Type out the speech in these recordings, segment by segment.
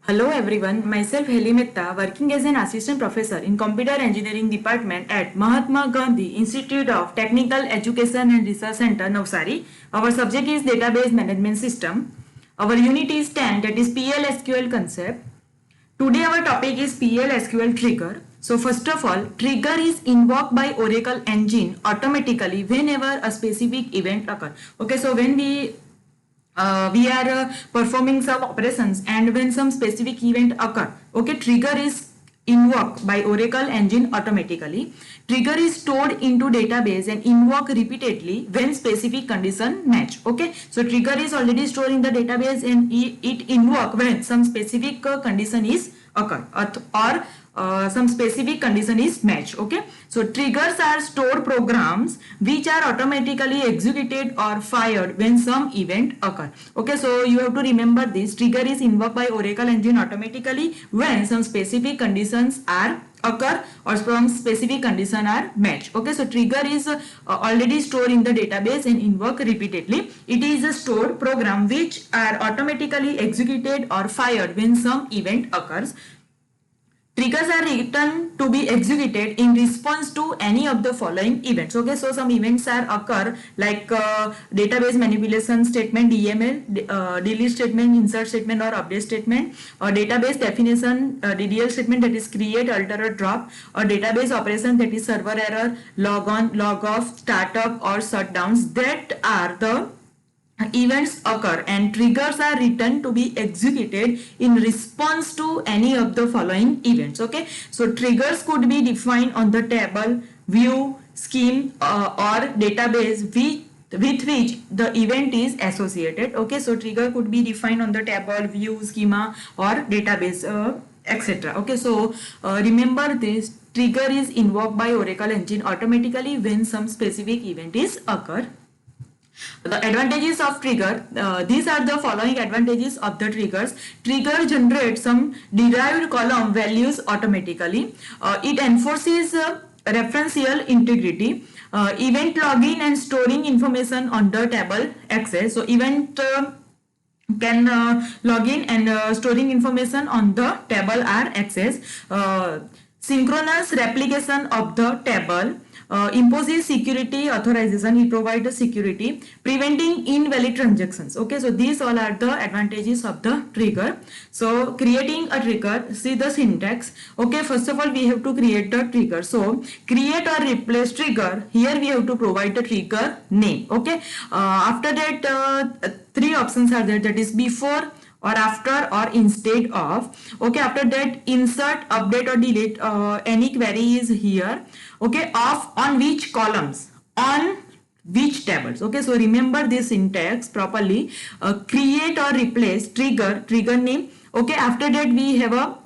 Hello everyone, myself Heli Mehta, working as an assistant professor in Computer Engineering Department at Mahatma Gandhi Institute of Technical Education and Research Center, Navsari. Our subject is Database Management System. Our unit is 10, that is PL/SQL concept. Today our topic is PL/SQL trigger. So first of all, trigger is invoked by Oracle engine automatically whenever a specific event occurs. Okay, so when we are performing some operations and when some specific event occur, okay, trigger is invoked by Oracle engine automatically. Trigger is stored into database and invoked repeatedly when specific condition match. Okay, so trigger is already stored in the database and it invoke when some specific condition is occur or some specific condition is matched. Okay, so triggers are stored programs which are automatically executed or fired when some event occur. Okay, so you have to remember this: trigger is invoked by Oracle engine automatically when some specific conditions are occur or some specific condition are matched. Okay, so trigger is already stored in the database and invoked repeatedly. It is a stored program which are automatically executed or fired when some event occurs. Triggers are written to be executed in response to any of the following events. Okay, so some events are occur like database manipulation statement, DML, delete statement, insert statement or update statement, or database definition, DDL statement, that is create, alter or drop, or database operation, that is server error, log on, log off, startup or shutdowns. That are the events occur and triggers are written to be executed in response to any of the following events. Okay, so triggers could be defined on the table, view, scheme or database with which the event is associated. Okay, so trigger could be defined on the table, view, schema or database, etc. Okay, so remember this: trigger is invoked by Oracle engine automatically when some specific event is occur. The advantages of trigger, these are the following advantages of the triggers. Trigger generates some derived column values automatically. It enforces referential integrity. Event login and storing information on the table access. So event can log in and storing information on the table are access. Synchronous replication of the table. Imposes security authorization. It provides security, preventing invalid transactions. Okay, so these all are the advantages of the trigger. So creating a trigger, see the syntax. Okay, first of all we have to create the trigger. So create or replace trigger, here we have to provide the trigger name. Okay, after that three options are there, that is before or after or instead of. Okay, after that insert, update or delete any query is here. Okay, of, on which columns, on which tables. Okay, so remember this syntax properly. Create or replace trigger, trigger name. Okay, after that we have a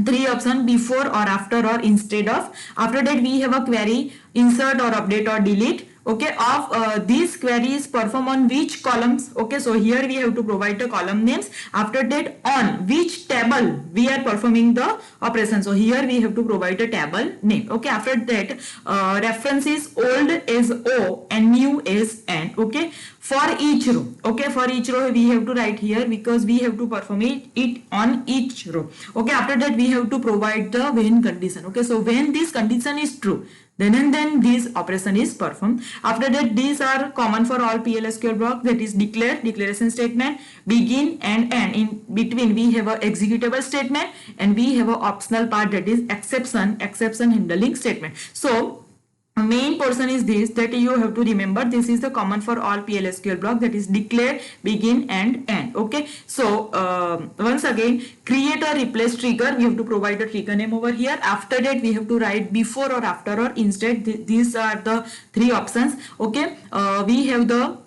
three option: before or after or instead of. After that we have a query, insert or update or delete. Okay, of these queries perform on which columns. Okay, so here we have to provide the column names. After that, on which table we are performing the operation. So here we have to provide the table name. Okay, after that reference is old as O and new as N. Okay, for each row. Okay, for each row we have to write here because we have to perform it on each row. Okay, after that we have to provide the when condition. Okay, so when this condition is true, then and then this operation is performed. After that, these are common for all PL/SQL block, that is declare, declaration statement, begin and end. In between we have a executable statement and we have a optional part, that is exception handling statement. So main portion is this, that you have to remember. This is the common for all PL/SQL block, that is declare, begin and end. Okay, so once again, create or replace trigger, we have to provide the trigger name over here. After that we have to write before or after or instead. These are the three options. Okay, we have the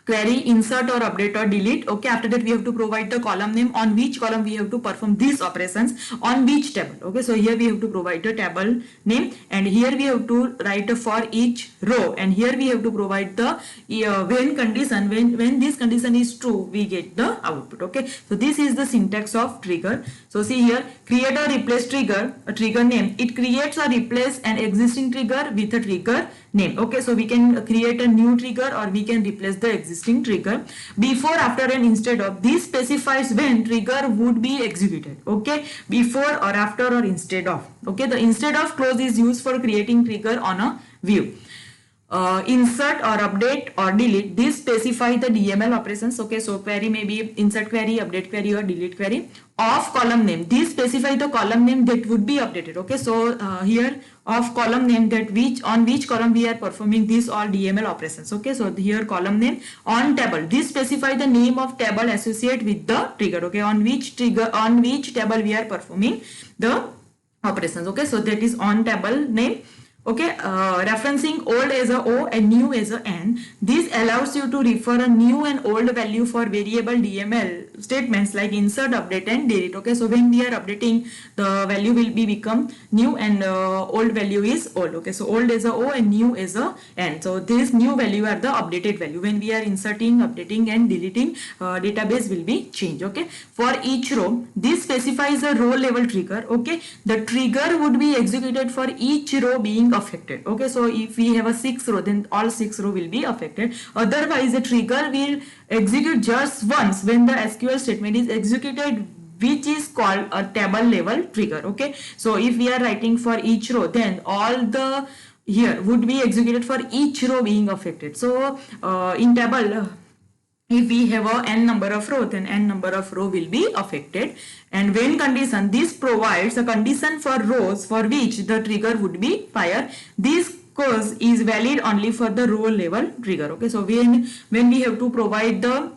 query, insert or update or delete. Okay, after that we have to provide the column name, on which column we have to perform these operations, on which table. Okay, so here we have to provide the table name and here we have to write for each row and here we have to provide the when condition. When this condition is true, we get the output. Okay, so this is the syntax of trigger. So see here, create or replace trigger, a trigger name. It creates or replace an existing trigger with a trigger name. Okay, so we can create a new trigger or we can replace the existing existing trigger. Before, after and instead of, this specifies when trigger would be executed. Okay, before or after or instead of. Okay, the instead of clause is used for creating trigger on a view. Insert or update or delete, this specify the DML operations. Okay, so query may be insert query, update query or delete query. Of column name, this specify the column name that would be updated. Okay, so here of column name, that on which column we are performing this all DML operations. Okay, so here column name. On table, this specify the name of table associated with the trigger. Okay, on which table we are performing the operations. Okay, so that is on table name. Okay, referencing old as a O and new as a N. This allows you to refer a new and old value for variable DML statements like insert, update and delete. Okay, so when we are updating, the value will be become new and old value is old. Okay, so old as a O and new as a N. So this new value are the updated value. When we are inserting, updating and deleting, database will be changed. Okay, for each row, this specifies a row level trigger. Okay, the trigger would be executed for each row being affected. Okay, so if we have a 6 row, then all 6 row will be affected. Otherwise, the trigger will execute just once when the SQL statement is executed, which is called a table level trigger. Okay, so if we are writing for each row, then all the here would be executed for each row being affected. So in table, if we have a n number of row, then n number of row will be affected. And when condition, this provides a condition for rows for which the trigger would be fire. This cause is valid only for the row level trigger. Okay, so when we have to provide the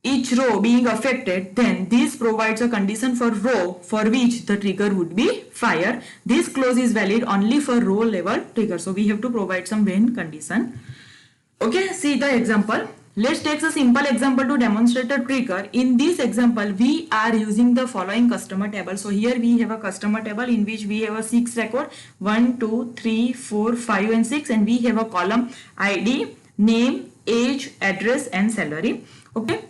each row being affected, then this provides a condition for row for which the trigger would be fire. This clause is valid only for row level trigger. So we have to provide some when condition. Okay, see the example. Let's take a simple example to demonstrate a trigger. In this example, we are using the following customer table. So here we have a customer table in which we have a 6 record, 1, 2, 3, 4, 5 and 6, and we have a column ID, name, age, address and salary. Okay.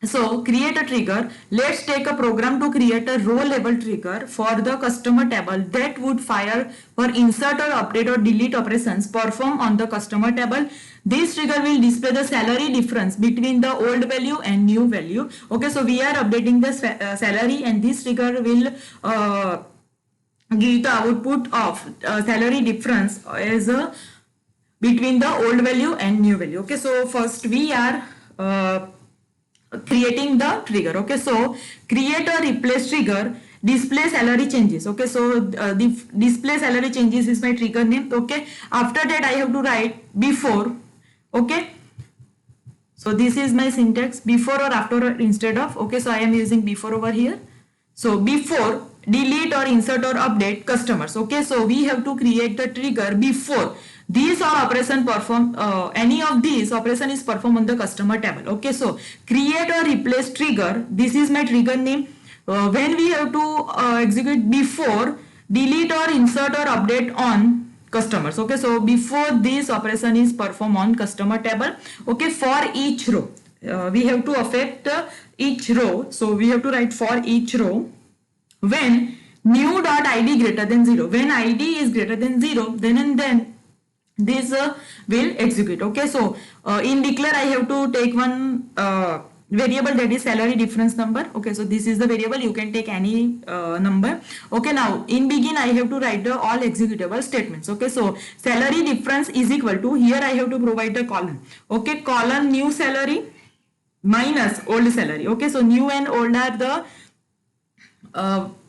So create a trigger. Let's take a program to create a row level trigger for the customer table that would fire for insert or update or delete operations performed on the customer table. This trigger will display the salary difference between the old value and new value. Okay, so we are updating the salary, and this trigger will give the output of salary difference as between the old value and new value. Okay, so first we are creating the trigger. Okay, so create or replace trigger, display salary changes. Okay, so the display salary changes is my trigger name. Okay, after that I have to write before. Okay, so this is my syntax, before or after or instead of. Okay, so I am using before over here. So before delete or insert or update customers. Okay, so we have to create the trigger before these all operation perform, any of these operation is performed on the customer table. Okay, so create or replace trigger, this is my trigger name. When we have to execute before delete or insert or update on customers. Okay, so before this operation is performed on customer table. Okay, for each row, we have to affect each row. So we have to write for each row when new dot id greater than 0. When id is greater than 0, then and then this will execute. Okay, so in declare I have to take one variable, that is salary difference number. Okay, so this is the variable, you can take any number. Okay, now in begin I have to write the all executable statements. Okay, so salary difference is equal to, here I have to provide the column. Okay, column new salary minus old salary. Okay, so new and old are the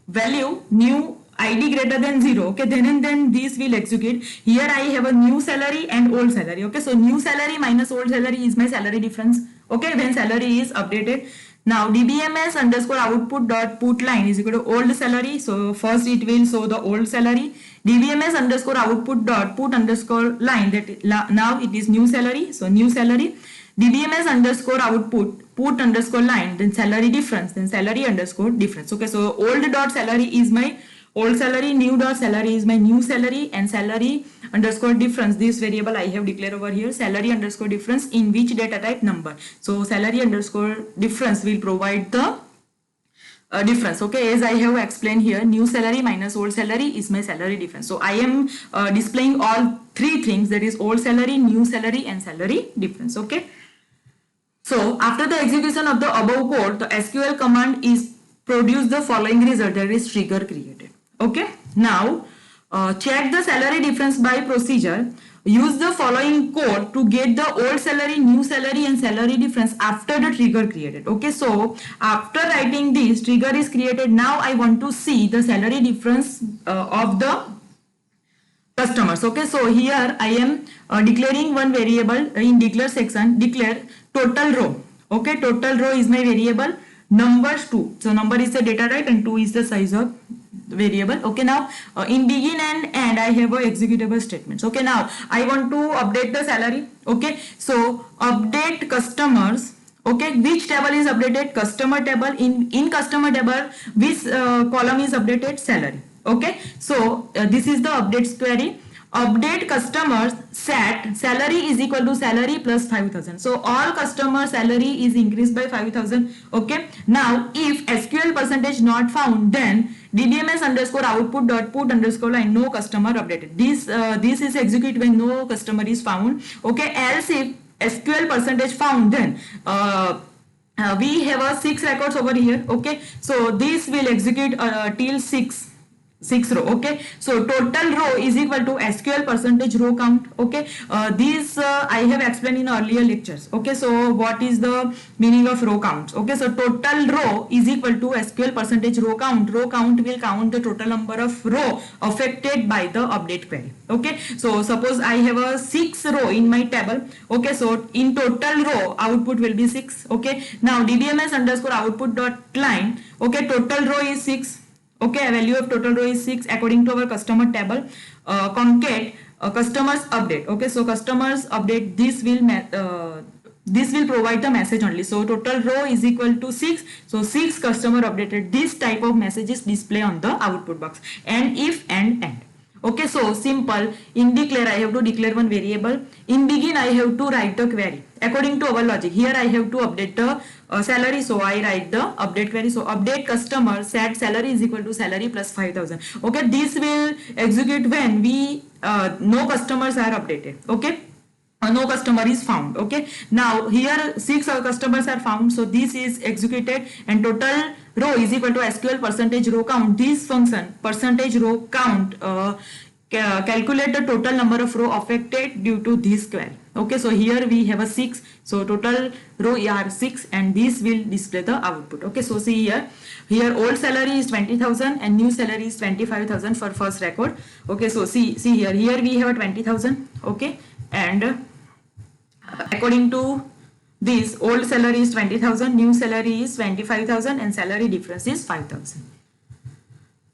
value, new id greater than 0. Okay, then and then this will execute. Here I have a new salary and old salary. Okay, so new salary minus old salary is my salary difference. Okay, when salary is updated. Now dbms underscore output dot put line is equal to old salary. So first it will show the old salary. dbms underscore output dot put underscore line, that now it is new salary. So new salary. dbms underscore output put underscore line, then salary difference, then salary underscore difference. Okay, so old dot salary is my old salary, new dot salary is my new salary, and salary underscore difference, this variable I have declared over here, salary underscore difference in which data type number. So salary underscore difference will provide the difference. Okay, as I have explained here, new salary minus old salary is my salary difference. So I am displaying all three things, that is old salary, new salary and salary difference. Okay. So after the execution of the above code, the SQL command is produce the following result, that is trigger created. Okay. Now check the salary difference by procedure. Use the following code to get the old salary, new salary and salary difference after the trigger created. Okay, so after writing this, trigger is created. Now I want to see the salary difference of the customers. Okay, so here I am declaring one variable in declare section, declare total row. Okay, total row is my variable, numbers 2. So number is the data type and 2 is the size of variable. Okay, now in begin and end I have a executable statements. Okay, now I want to update the salary. Okay, so update customers. Okay, which table is updated? Customer table. In customer table, which column is updated? Salary. Okay, so this is the updates query. Update customers set salary is equal to salary plus 5,000. So all customer salary is increased by 5,000. Okay, now if SQL percentage not found, then DBMS underscore output dot put underscore line no customer updated. This is execute when no customer is found. Okay, else if SQL percentage found, then we have a 6 records over here. Okay, so this will execute till 6 row. Okay, so total row is equal to SQL percentage row count. Okay, this I have explained in earlier lectures. Okay, so what is the meaning of row counts? Okay, so total row is equal to SQL percentage row count. Row count will count the total number of row affected by the update query. Okay, so suppose I have a 6 row in my table. Okay, so in total row output will be 6. Okay, now DBMS underscore output dot line. Okay, total row is 6. Okay, value of total row is 6 according to our customer table. Concat customers update. Okay, so customers update, this will provide the message only. So total row is equal to 6. So 6 customer updated. This type of messages display on the output box. And if and end. Okay, so simple. In declare I have to declare one variable. In begin I have to write the query according to our logic. Here I have to update the salary, so I write the update query. So update customer set salary is equal to salary plus 5,000. Okay, this will execute when we no customers are updated. Okay, no customer is found. Okay, now here 6 customers are found, so this is executed and total row is equal to SQL percentage row count. This function percentage row count calculate the total number of row affected due to this query. Okay, so here we have a 6, so total row are 6 and this will display the output. Okay, so see here old salary is 20,000 and new salary is 25,000 for first record. Okay, so see here we have a 20,000. Okay, and according to this, old salary is 20,000, new salary is 25,000 and salary difference is 5,000.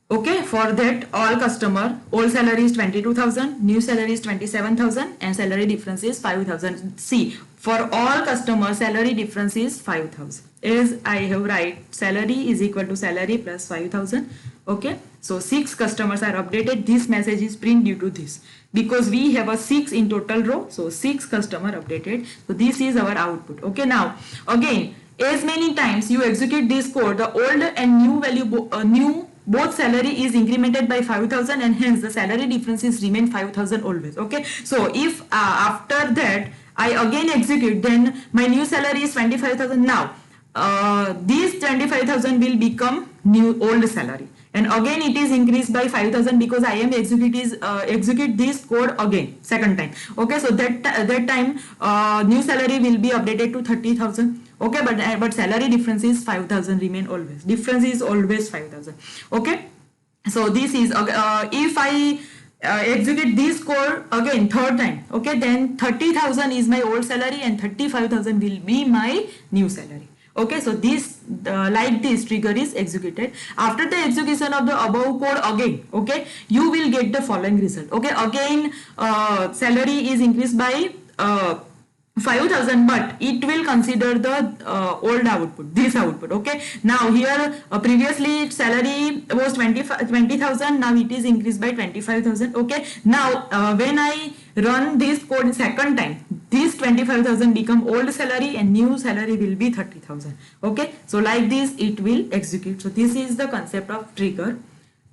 Okay, for that all customer, old salary is 22,000, new salary is 27,000 and salary difference is 5,000. See, for all customers salary difference is 5,000. As I have write, salary is equal to salary plus 5,000. Okay, so 6 customers are updated. This message is print due to this, because we have a 6 in total row, so 6 customer updated. So this is our output. Okay, now again, as many times you execute this code, the old and new value both salary is incremented by 5,000 and hence the salary differences remain 5,000 always. Okay, so if after that I again execute, then my new salary is 25,000. Now this 25,000 will become new old salary, and again it is increased by 5,000 because I am execute this code again second time. Okay, so that time new salary will be updated to 30,000. Okay, but salary difference is 5,000 remain always. Difference is always 5,000. Okay, so this is if I execute this code again third time. Okay, then 30,000 is my old salary and 35,000 will be my new salary. Okay, so this like this trigger is executed. After the execution of the above code again, okay, you will get the following result. Okay, again salary is increased by 5,000, but it will consider the old output, this output. Okay, now here previously salary was 20,000, now it is increased by 25,000. Okay, now when I run this code second time, this 25,000 become old salary and new salary will be 30,000. Okay, so like this it will execute. So this is the concept of trigger.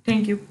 Thank you.